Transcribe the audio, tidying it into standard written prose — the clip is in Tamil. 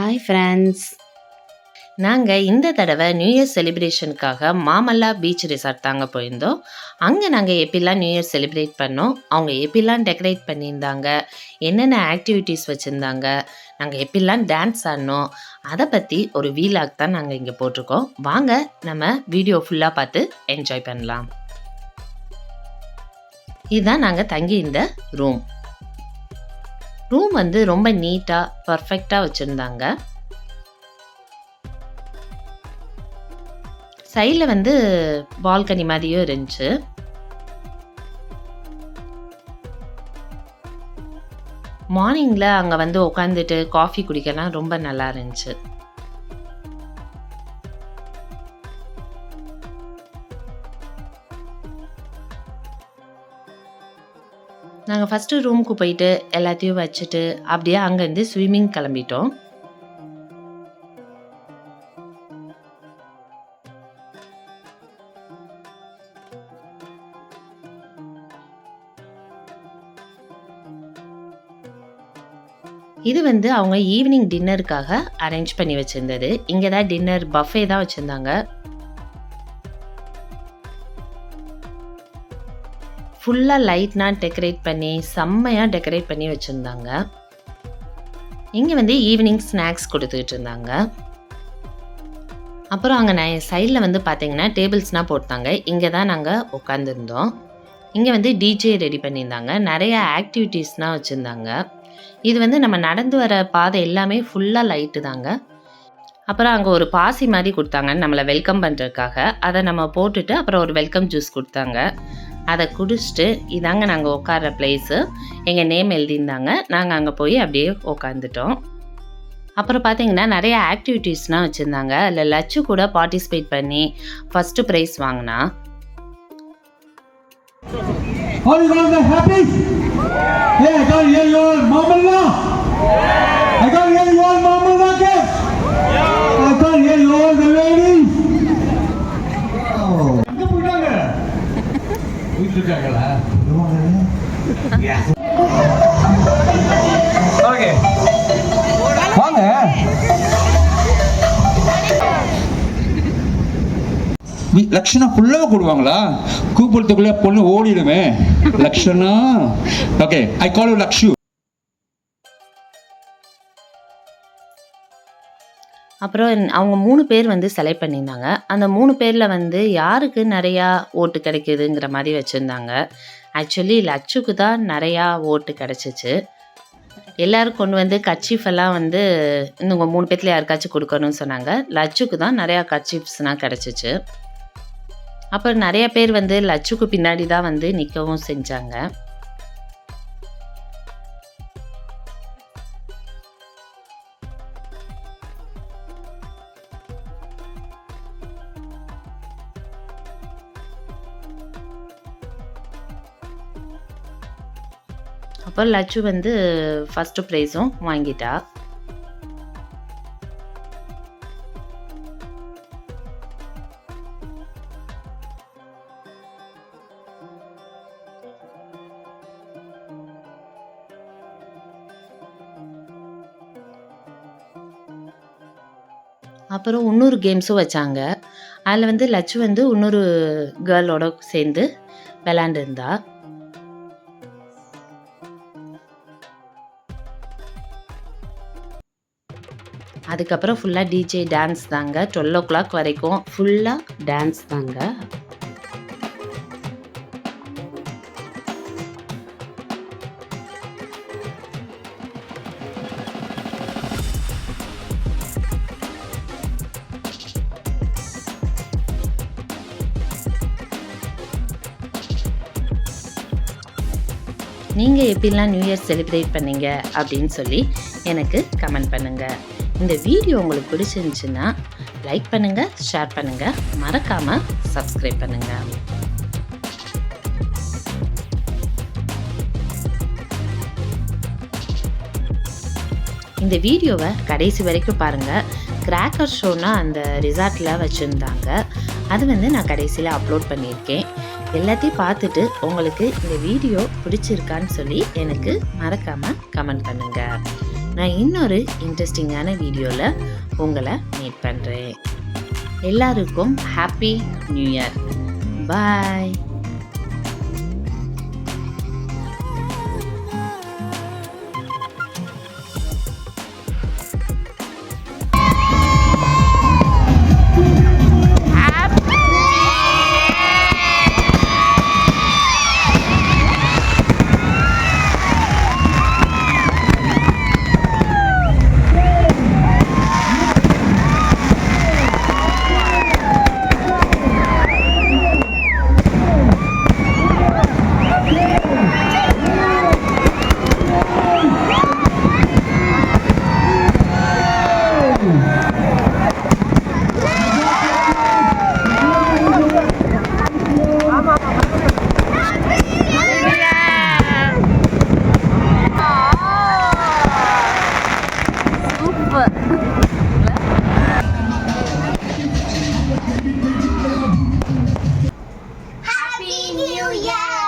ஹாய் ஃப்ரெண்ட்ஸ், நாங்கள் இந்த தடவை நியூ இயர் செலிப்ரேஷனுக்காக மாமல்லா பீச் ரிசார்ட் தாங்க போயிருந்தோம். அங்கே நாங்கள் எப்படிலாம் நியூ இயர் செலிப்ரேட் பண்ணோம், அவங்க எப்படிலாம் டெக்கரேட் பண்ணியிருந்தாங்க, என்னென்ன ஆக்டிவிட்டீஸ் வச்சுருந்தாங்க, நாங்கள் எப்படிலாம் டான்ஸ் ஆடினோம், அதை பற்றி ஒரு வீலாக் தான் நாங்கள் இங்கே போட்டிருக்கோம். வாங்க நம்ம வீடியோ ஃபுல்லாக பார்த்து என்ஜாய் பண்ணலாம். இதுதான் நாங்கள் தங்கி இந்த ரூம் வந்து ரொம்ப நீட்டாக பர்ஃபெக்டாக வச்சுருந்தாங்க. சைடில் வந்து பால்கனி மாதிரியும் இருந்துச்சு. மார்னிங்கில் அங்கே வந்து உட்காந்துட்டு காஃபி குடிக்கலாம் ரொம்ப நல்லா இருந்துச்சு. நாங்கள் ஃபஸ்ட்டு ரூமுக்கு போயிட்டு எல்லாத்தையும் வச்சுட்டு அப்படியே அங்கேருந்து ஸ்விம்மிங் கிளம்பிட்டோம். இது வந்து அவங்க ஈவினிங் டின்னருக்காக அரேஞ்ச் பண்ணி வச்சுருந்தது. இங்கே தான் டின்னர் பஃபே தான் வச்சுருந்தாங்க. ஃபுல்லாக லைட்னால் டெக்கரேட் பண்ணி செம்மையாக டெக்கரேட் பண்ணி வச்சுருந்தாங்க. இங்கே வந்து ஈவினிங் ஸ்நாக்ஸ் கொடுத்துக்கிட்டு இருந்தாங்க. அப்புறம் அங்கே சைடில் வந்து பார்த்திங்கன்னா டேபிள்ஸ்னால் போட்டாங்க. இங்கே தான் நாங்கள் உட்காந்துருந்தோம். இங்கே வந்து டிஜே ரெடி பண்ணியிருந்தாங்க. நிறைய ஆக்டிவிட்டீஸ்னால் வச்சுருந்தாங்க. இது வந்து நம்ம நடந்து வர பாதை எல்லாமே ஃபுல்லாக லைட்டு தாங்க. அப்புறம் அங்கே ஒரு பாசி மாதிரி கொடுத்தாங்க நம்மளை வெல்கம் பண்ணுறதுக்காக. அதை நம்ம போட்டுட்டு அப்புறம் ஒரு வெல்கம் ஜூஸ் கொடுத்தாங்க. அதை குடிச்சிட்டு இதாங்க நாங்கள் உட்கார்ற பிளேஸு. எங்கள் நேம் எழுதியிருந்தாங்க. நாங்கள் அங்கே போய் அப்படியே உட்காந்துட்டோம். அப்புறம் பார்த்தீங்கன்னா நிறைய ஆக்டிவிட்டீஸ்னால் வச்சுருந்தாங்க. அதில் லட்சு கூட பார்ட்டிசிபேட் பண்ணி ஃபஸ்ட்டு ப்ரைஸ் வாங்கினா. லக்ஷணா ஃபுல்லாக போடுவாங்களா? கூப்பிடுறதுக்குள்ள பொண்ணு ஓடிடுமே. Lakshana okay, I call you Lakshu. அப்புறம் அவங்க 3 பேர் வந்து செலக்ட் பண்ணியிருந்தாங்க. அந்த 3 பேரில் வந்து யாருக்கு நிறையா ஓட்டு கிடைக்குதுங்கிற மாதிரி வச்சுருந்தாங்க. ஆக்சுவலி லட்சுக்கு தான் நிறையா ஓட்டு கிடச்சிச்சு. எல்லோரும் கொண்டு வந்து கர்ச்சீஃபெல்லாம் வந்து இவங்க 3 பேர்த்தில் யாருக்காச்சும் கொடுக்கணும்னு சொன்னாங்க. லட்சுக்கு தான் நிறையா கர்ச்சீஃப்ஸ்னால் கிடச்சிச்சு. அப்புறம் நிறைய பேர் வந்து லட்சுக்கு பின்னாடி தான் வந்து நிற்கவும் செஞ்சாங்க. அப்போ லட்சு வந்து ஃபஸ்ட்டு ப்ரைஸும் வாங்கிட்டா. அப்புறம் இன்னொரு கேம்ஸும் வச்சாங்க. அதில் வந்து லட்சு வந்து இன்னொரு கேர்ளோட சேர்ந்து விளாண்டுருந்தா. அதுக்கப்புறம் ஃபுல்லாக டிஜே டான்ஸ் தாங்க. 12 o'clock வரைக்கும் ஃபுல்லாக டான்ஸ் தாங்க. நீங்கள் எப்படிலாம் நியூ இயர் செலிப்ரேட் பண்ணீங்க அப்படின்னு சொல்லி எனக்கு கமெண்ட் பண்ணுங்கள். இந்த வீடியோ உங்களுக்கு பிடிச்சிருந்துச்சுன்னா லைக் பண்ணுங்கள், ஷேர் பண்ணுங்கள், மறக்காமல் சப்ஸ்கிரைப் பண்ணுங்கள். இந்த வீடியோவை கடைசி வரைக்கும் பாருங்கள். கிராக்கர் ஷோனா அந்த ரிசார்ட்டில் வச்சுருந்தாங்க. அது வந்து நான் கடைசியில் அப்லோட் பண்ணியிருக்கேன். எல்லாத்தையும் பார்த்துட்டு உங்களுக்கு இந்த வீடியோ பிடிச்சிருக்கான்னு சொல்லி எனக்கு மறக்காமல் கமெண்ட் பண்ணுங்கள். நான் இன்னொரு இன்ட்ரெஸ்டிங்கான வீடியோவில் உங்களை மீட் பண்ணுறேன். எல்லாருக்கும் ஹாப்பி நியூ இயர். பாய். Happy New Year!